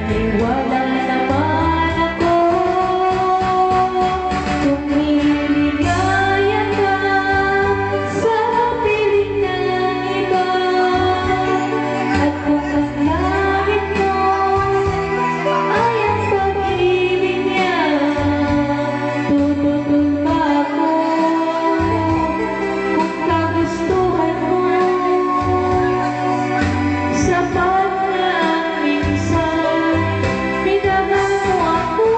naniniwala naman ako kung niligaya ka sa piling ng iba at kung ang langit mo ay ang pag-ibig niya, tututol pa ako kung kagustuhan mo. Sapat na minsan minahal mo ako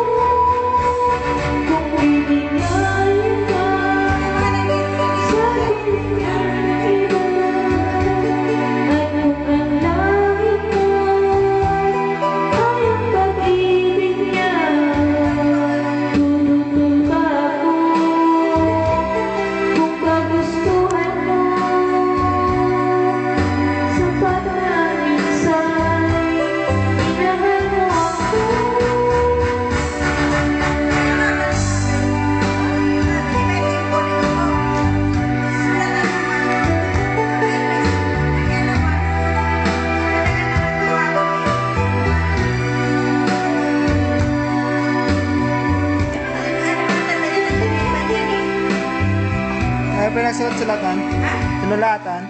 kung binigay ka sa piling ng iba at kung ang langit mo ay ang pag-ibig niya, tututol pa ako kung kagustuhan mo. Sapat na minsan minahal mo ako. Ay, pinagsulat-sulatan? Sinulatan?